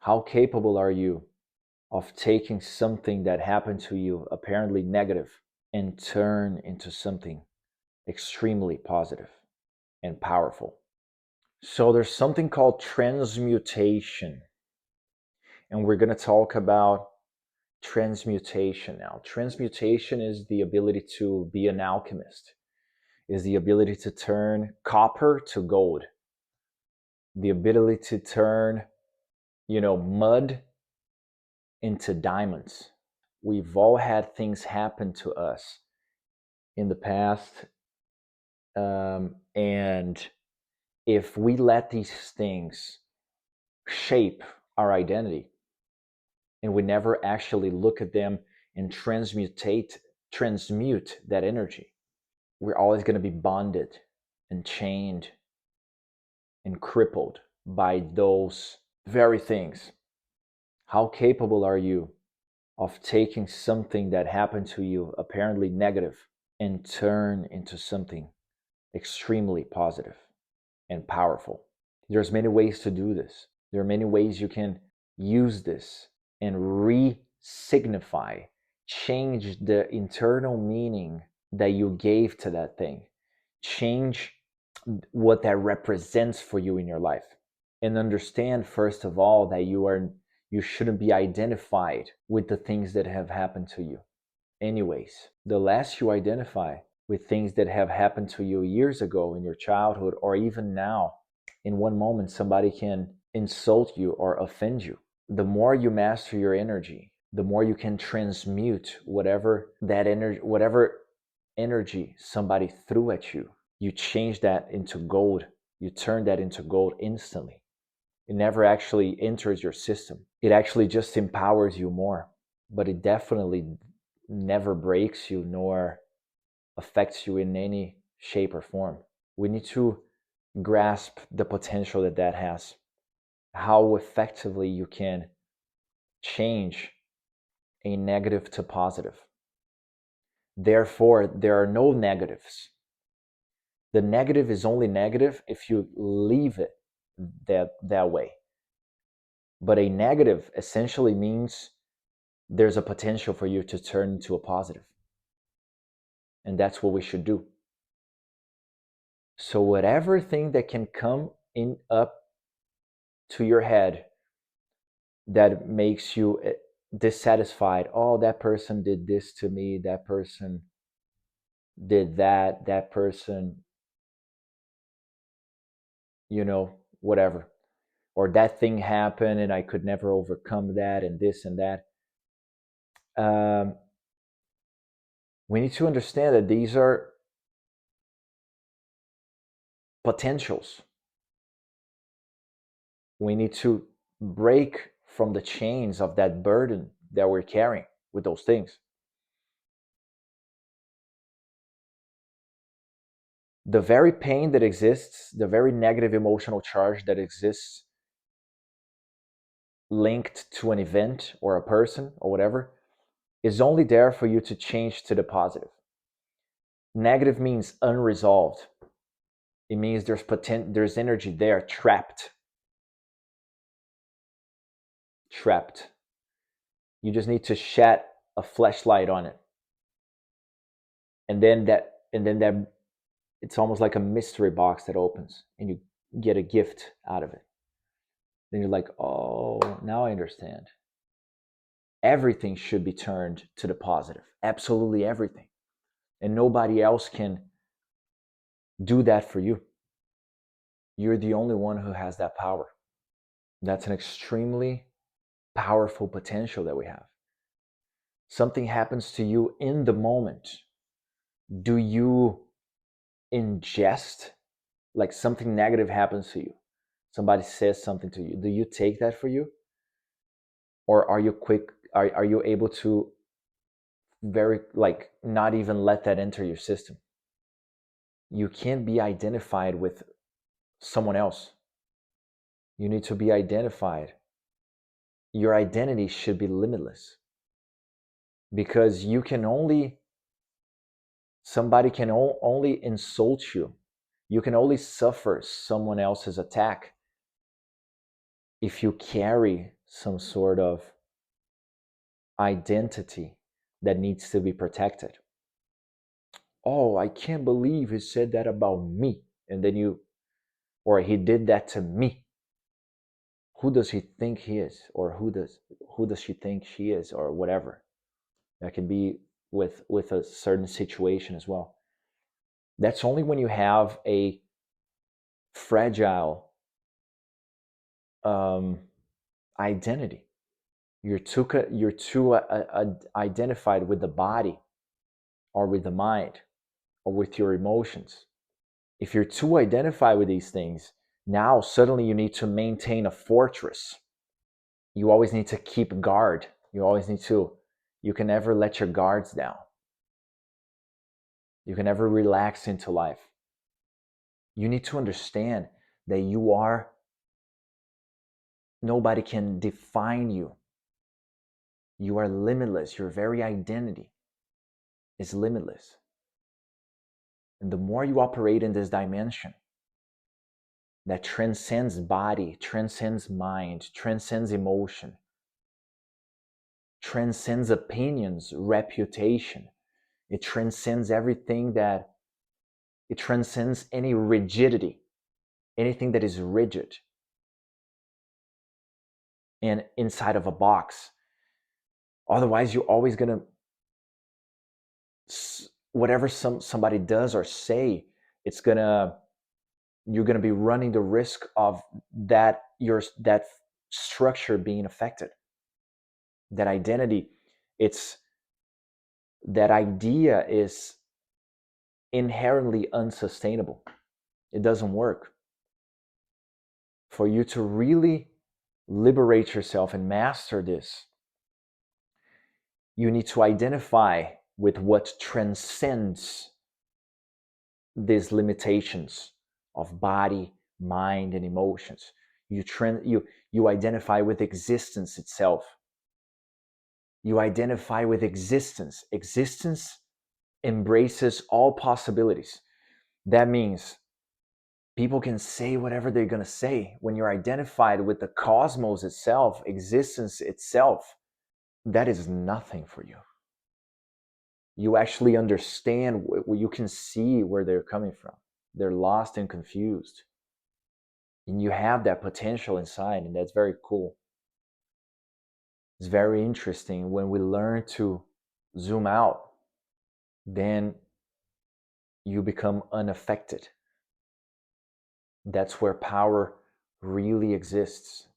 How capable are you of taking something that happened to you, apparently negative, and turn into something extremely positive and powerful? So there's something called transmutation, and we're going to talk about transmutation now. Transmutation is the ability to be an alchemist, is the ability to turn copper to gold, the ability to turn, mud into diamonds. We've all had things happen to us in the past, and if we let these things shape our identity and we never actually look at them and transmute that energy, we're always going to be bonded and chained and crippled by those very things. How capable are you of taking something that happened to you, apparently negative, and turn into something extremely positive and powerful? There's many ways to do this. There are many ways you can use this and re-signify, change the internal meaning that you gave to that thing, change what that represents for you in your life, and understand first of all that you shouldn't be identified with the things that have happened to you. Anyways, the less you identify with things that have happened to you years ago in your childhood, or even now, in one moment somebody can insult you or offend you. The more you master your energy, the more you can transmute whatever energy somebody threw at you. You change that into gold. You turn that into gold instantly. It never actually enters your system. It actually just empowers you more, but it definitely never breaks you nor affects you in any shape or form. We need to grasp the potential that has, how effectively you can change a negative to positive. Therefore, there are no negatives. The negative is only negative if you leave it that way. But a negative essentially means there's a potential for you to turn into a positive. And that's what we should do. So whatever thing that can come in up to your head that makes you dissatisfied, oh, that person did this to me, that person did that person, whatever, or that thing happened and I could never overcome that, and this and that. We need to understand that these are potentials. We need to break from the chains of that burden that we're carrying with those things. The very pain that exists, the very negative emotional charge that exists linked to an event or a person or whatever, is only there for you to change to the positive. Negative means unresolved. It means there's energy there, trapped. You just need to shed a flashlight on it, and then that it's almost like a mystery box that opens, and you get a gift out of it. Then you're like, oh, now I understand. Everything should be turned to the positive. Absolutely everything. And nobody else can do that for you. You're the only one who has that power. That's an extremely powerful potential that we have. Something happens to you in the moment. Do you ingest, like something negative happens to you? Somebody says something to you. Do you take that for you? Or are you quick? Are you able to not even let that enter your system? You can't be identified with someone else. You need to be identified. Your identity should be limitless, because somebody can only insult you. You can only suffer someone else's attack if you carry some sort of identity that needs to be protected. Oh, I can't believe he said that about me. And then or he did that to me. Who does he think he is? Or who does she think she is? Or whatever. That could be with a certain situation as well. That's only when you have a fragile identity. You're too identified with the body or with the mind or with your emotions. If you're too identified with these things, now suddenly you need to maintain a fortress. You always need to keep guard. You can never let your guards down. You can never relax into life. You need to understand that nobody can define you. You are limitless. Your very identity is limitless. And the more you operate in this dimension that transcends body, transcends mind, transcends emotion, transcends opinions, reputation, it transcends everything it transcends any rigidity, anything that is rigid and inside of a box. Otherwise, you're always going to, whatever somebody does or say, you're going to be running the risk of that structure being affected. That identity, that idea is inherently unsustainable. It doesn't work. For you to really liberate yourself and master this, you need to identify with what transcends these limitations of body, mind, and emotions. You identify with existence itself. You identify with existence. Existence embraces all possibilities. That means people can say whatever they're going to say. When you're identified with the cosmos itself, existence itself, that is nothing for you. You actually understand, you can see where they're coming from. They're lost and confused. And you have that potential inside, and that's very cool. It's very interesting when we learn to zoom out, then you become unaffected. That's where power really exists.